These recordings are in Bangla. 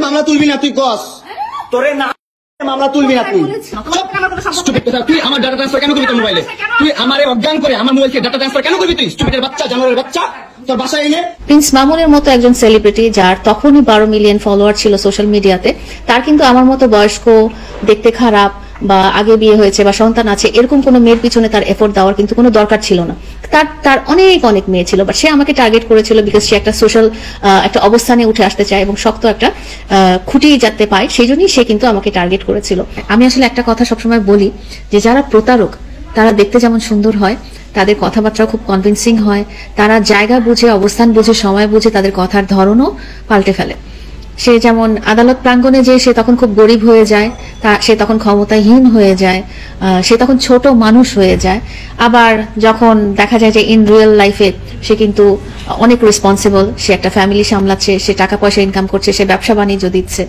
মামলা তুলবি না তুই কস তোরে না মামলা তুলবি না তুই আমার ডাটা ট্রান্সফার কেন করবি তোর মোবাইলে তুই আমারে অজ্ঞান করে আমার মোবাইলকে ডাটা ট্রান্সফার কেন করবি তুই স্টুপিডের বাচ্চা জানোয়ারের বাচ্চা তোর বাসায় এনে প্রিন্স মামুনের মতো একজন সেলিব্রিটি যার তখনই 12 মিলিয়ন ফলোয়ার ছিল সোশ্যাল মিডিয়াতে তার কিন্তু আমার মতো বয়স্ক দেখতে খারাপ বা আগে বিয়ে হয়েছে বা সন্তান আছে এরকম কোনো মেয়ের পিছনে তার এফোর্ট দেওয়ার কিন্তু কোনো দরকার ছিল না। তার অনেক মেয়ে ছিল বাট সে আমাকে টার্গেট করেছিল বিকজ সে একটা সোশ্যাল একটা অবস্থানে উঠে আসতে চায় এবং শক্ত একটা খুঁটি যাতে পায় সেই জন্যই সে কিন্তু আমাকে টার্গেট করেছিল। আমি আসলে একটা কথা সবসময় বলি যে যারা প্রতারক তারা দেখতে যেমন সুন্দর হয় তাদের কথাবার্তাও খুব কনভিন্সিং হয়, তারা জায়গা বুঝে অবস্থান বুঝে সময় বুঝে তাদের কথার ধরনও পাল্টে ফেলে। সে যেমন আদালত প্রাঙ্গণে যে সে তখন খুব গরিব হয়ে যায়, সে তখন ক্ষমতাহীন হয়ে যায়, সে তখন ছোট মানুষ হয়ে যায়, আবার যখন দেখা যায় যে ইন রিয়েল লাইফে সে কিন্তু অনেক রেসপন্সিবল, সে একটা ফ্যামিলি সামলাচ্ছে, সে টাকা পয়সা ইনকাম করছে, সে ব্যবসা বাণিজ্য দিচ্ছে।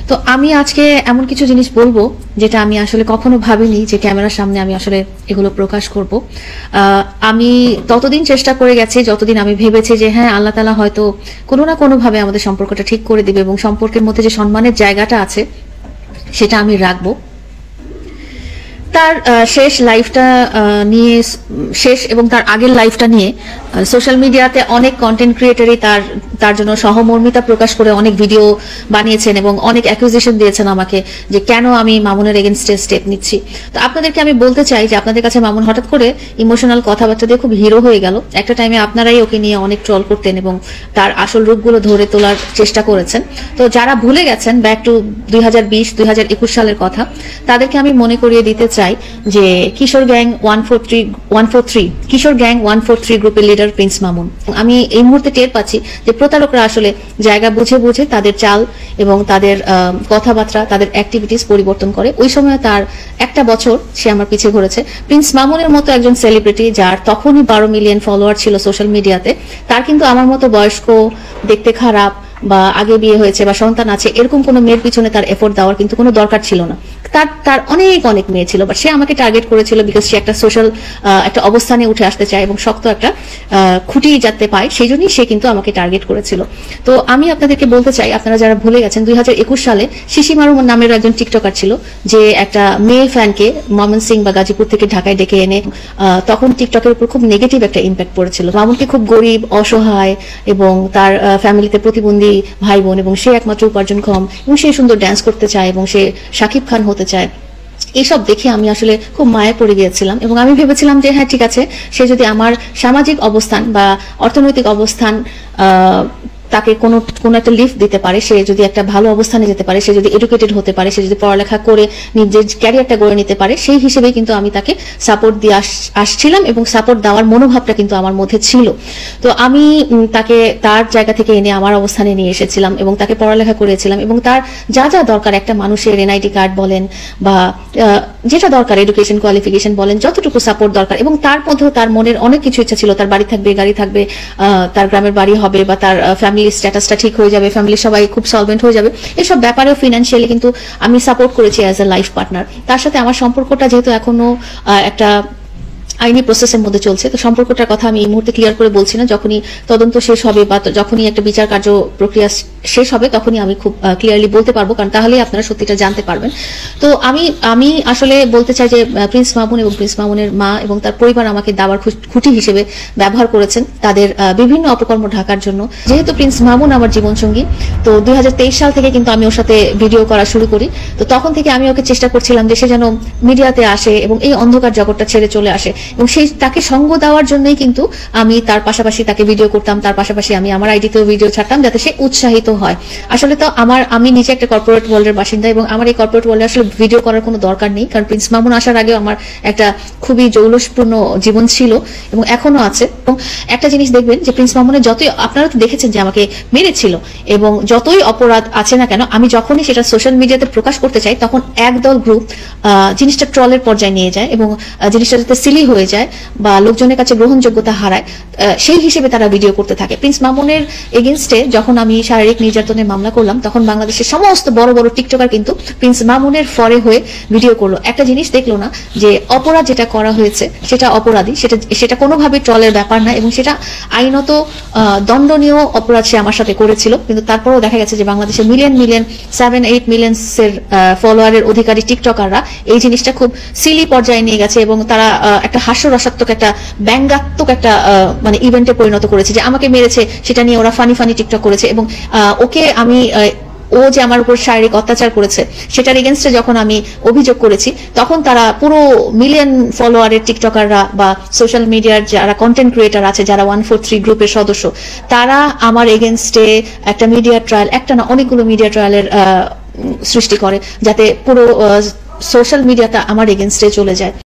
তো আমি আজকে এমন কিছু জিনিস বলবো যেটা আমি আসলে কখনো ভাবিনি যে ক্যামেরার সামনে আমি আসলে এগুলো প্রকাশ করব। আমি ততদিন চেষ্টা করে গেছি যতদিন আমি ভেবেছি যে হ্যাঁ আল্লাহ তাআলা হয়তো কোনো না কোনো ভাবে আমাদের সম্পর্কটা ঠিক করে দিবে এবং সম্পর্কের মধ্যে যে সম্মানের জায়গাটা আছে সেটা আমি রাখবো। তার শেষ লাইফটা নিয়ে শেষ এবং তার আগের লাইফটা নিয়ে সোশ্যাল মিডিয়াতে অনেক কন্টেন্ট ক্রিয়েটরই তার জন্য সহমর্মিতা প্রকাশ করে অনেক ভিডিও বানিয়েছেন এবং অনেক অ্যাকুজিশন দিয়েছেন আমাকে যে কেন আমি মামুনের এগেইনস্টে স্টেপ নিচ্ছি। তো আপনাদেরকে আমি বলতে চাই যে আপনাদের কাছে মামুন হঠাৎ করে ইমোশনাল কথাবার্তা দিয়ে খুব হিরো হয়ে গেল। একটা টাইমে আপনারাই ওকে নিয়ে অনেক ট্রল করতেন এবং তার আসল রূপগুলো ধরে তোলার চেষ্টা করেছেন। তো যারা ভুলে গেছেন ব্যাক টু 2020-2021 সালের কথা, তাদেরকে আমি মনে করিয়ে দিতে চাই যে কিশোর গ্যাং 143 গ্রুপের লিডার প্রিন্স মামুন। আমি এই মুহূর্তে টের পাচ্ছি যে প্রতারকরা আসলে জায়গা বুঝে বুঝে তাদের চাল এবং তাদের কথাবার্তা তাদের অ্যাক্টিভিটিস পরিবর্তন করে। ওই সময় তার একটা বছর সে আমার পিছে ঘুরেছে। প্রিন্স মামুনের মতো একজন সেলিব্রিটি যার তখনই 12 মিলিয়ন ফলোয়ার ছিল সোশ্যাল মিডিয়াতে তার কিন্তু আমার মতো বয়স্ক দেখতে খারাপ বা আগে বিয়ে হয়েছে বা সন্তান আছে এরকম কোনো মেয়ের পিছনে তার এফোর্ট দেওয়ার কিন্তু কোনো দরকার ছিল না। তার অনেক মেয়ে ছিল বাট সে আমাকে টার্গেট করেছিল বিকজ সে একটা সোশ্যাল একটা অবস্থানে উঠে আসতে চায় এবং শক্ত একটা খুঁটি যাতে পায় সেই জন্যই সে কিন্তু আমাকে টার্গেট করেছিল। তো আমি আপনাদেরকে বলতে চাই আপনারা যারা ভুলে গেছেন 2021 সালে শিশি মারুম নামের একজন টিকটকার ছিল যে একটা মেয়ে ফ্যানকে ময়মনসিংহ বা গাজীপুর থেকে ঢাকায় ডেকে এনে তখন টিকটকের উপর খুব নেগেটিভ একটা ইম্প্যাক্ট পড়েছিল। মামুনকে খুব গরিব অসহায় এবং তার ফ্যামিলিতে প্রতিবন্ধী ভাই বোন এবং সে একমাত্র উপার্জনক্ষম এবং সে সুন্দর ড্যান্স করতে চায় এবং সে শাকিব খান হতে চায়। এইসব দেখে আমি আসলে খুব মায়ে পড়ে গিয়েছিলাম এবং আমি ভেবেছিলাম যে হ্যাঁ ঠিক আছে, সে যদি আমার সামাজিক অবস্থান বা অর্থনৈতিক অবস্থান তাকে কোনো একটা লিফট দিতে পারে, সে যদি একটা ভালো অবস্থানে যেতে পারে, সে যদি এডুকেটেড হতে পারে, সে যদি পড়ালেখা করে নিজের ক্যারিয়ারটা গড়ে নিতে পারে, সেই হিসেবেই কিন্তু আমি তাকে সাপোর্ট দিয়ে আসছিলাম এবং সাপোর্ট দেওয়ার মনোভাবটা কিন্তু আমার মধ্যে ছিল। তো আমি তাকে তার জায়গা থেকে এনে আমার অবস্থানে নিয়ে এসেছিলাম এবং তাকে পড়ালেখা করেছিলাম এবং তার যা যা দরকার একটা মানুষের এনআইডি কার্ড বলেন বা যেটা দরকার এডুকেশন কোয়ালিফিকেশন বলেন যতটুকু সাপোর্ট দরকার এবং তার মধ্যেও তার মনের অনেক কিছু ইচ্ছা ছিল, তার বাড়ি থাকবে গাড়ি থাকবে, তার গ্রামের বাড়ি হবে বা তার ফ্যামিলি স্ট্যাটাসটা ঠিক হয়ে যাবে, ফ্যামিলির সবাই খুব সলভেন্ট হয়ে যাবে, এসব ব্যাপারেও ফিনান্সিয়ালি কিন্তু আমি সাপোর্ট করেছি অ্যাজ এ লাইফ পার্টনার। তার সাথে আমার সম্পর্কটা যেহেতু এখনো একটা আইনি প্রসেসের মধ্যে চলছে, তো সম্পর্কটার কথা আমি এই মুহূর্তে ক্লিয়ার করে বলছি না। যখনই তদন্ত শেষ হবে বা যখনই একটা বিচার কার্য প্রক্রিয়া শেষ হবে তখনই আমি খুব ক্লিয়ারলি বলতে পারবো, কারণ তাহলেই আপনারা সত্যিটা জানতে পারবেন। তো আমি আসলে বলতে চাই যে প্রিন্স মামুন এবং প্রিন্স মামুনের মা এবং তার পরিবার আমাকে দাবার খুঁটি হিসেবে ব্যবহার করেছেন তাদের বিভিন্ন অপকর্ম ঢাকার জন্য। যেহেতু প্রিন্স মামুন আমার জীবনসঙ্গী, তো 2023 সাল থেকে কিন্তু আমি ওর সাথে ভিডিও করা শুরু করি। তো তখন থেকে আমি ওকে চেষ্টা করছিলাম যে সে যেন মিডিয়াতে আসে এবং এই অন্ধকার জগৎটা ছেড়ে চলে আসে এবং সেই তাকে সঙ্গ দেওয়ার জন্যই কিন্তু আমি তার পাশাপাশি তাকে ভিডিও করতাম, তার পাশাপাশি আমি আমার আইডিতেও ভিডিও ছাড়তাম যাতে সে উৎসাহিত হয়। আসলে তো আমি নিজে একটা কর্পোরেট ওয়ার্ল্ডের বাসিন্দা এবং আমার এই কর্পোরেট ওয়ার্ল্ডে আসলে ভিডিও করার কোনো দরকার নেই, কারণ প্রিন্স মামুন আসার আগেও আমার একটা খুবই জৌলসপূর্ণ জীবন ছিল এবং এখনো আছে। এবং একটা জিনিস দেখবেন যে প্রিন্স মামুনের যতই আপনারা তো দেখেছেন যে আমাকে মেরেছিল এবং যতই অপরাধ আছে না কেন আমি যখনই সেটা সোশ্যাল মিডিয়াতে প্রকাশ করতে চাই তখন একদল গ্রুপ জিনিসটা ট্রলের পর্যায়ে নিয়ে যায় এবং জিনিসটা যাতে সিলি হয়ে হয়ে যায় বা লোকজনের কাছে গ্রহণযোগ্যতা হারায়, সেই হিসেবে তারা ভিডিও করতে থাকে। প্রিন্স মামুনের এগেইনস্টে যখন আমি শারীরিক নির্যাতনের মামলা করলাম, তখন বাংলাদেশের সমস্ত বড় বড় টিকটকার কিন্তু প্রিন্স মামুনের ফরে হয়ে ভিডিও করলো। একটা জিনিস দেখলো না যে অপরাধ যেটা করা হয়েছে সেটা অপরাধী, সেটা কোনোভাবে ট্রলের ব্যাপার না, এবং সেটা আইনত দণ্ডনীয় অপরাধ সে আমার সাথে করেছিল। কিন্তু তারপরেও দেখা গেছে যে বাংলাদেশে মিলিয়ন 7-8 মিলিয়ন্সের ফলোয়ারের অধিকারী টিকটকাররা এই জিনিসটা খুব সিলি পর্যায়ে নিয়ে গেছে, এবং তারা একটা হাস্যরসাত্মক, একটা ব্যঙ্গাত্মক একটা মানে ইভেন্টে পরিণত করেছে যে আমাকে মেরেছে, সেটা নিয়ে ওরা ফানি টিকটক করেছে। এবং ওকে আমি ও যে আমার উপর শারীরিক অত্যাচার করেছে সেটার এগেনস্টে যখন আমি অভিযোগ করেছি, তখন তারা পুরো মিলিয়ন ফলোয়ারের টিকটকাররা বা সোশ্যাল মিডিয়ার যারা কন্টেন্ট ক্রিয়েটার আছে, যারা 143 গ্রুপের সদস্য, তারা আমার এগেনস্টে একটা মিডিয়া ট্রায়াল, একটা না অনেকগুলো মিডিয়া ট্রায়ালের সৃষ্টি করে, যাতে পুরো সোশ্যাল মিডিয়াটা আমার এগেনস্টে চলে যায়।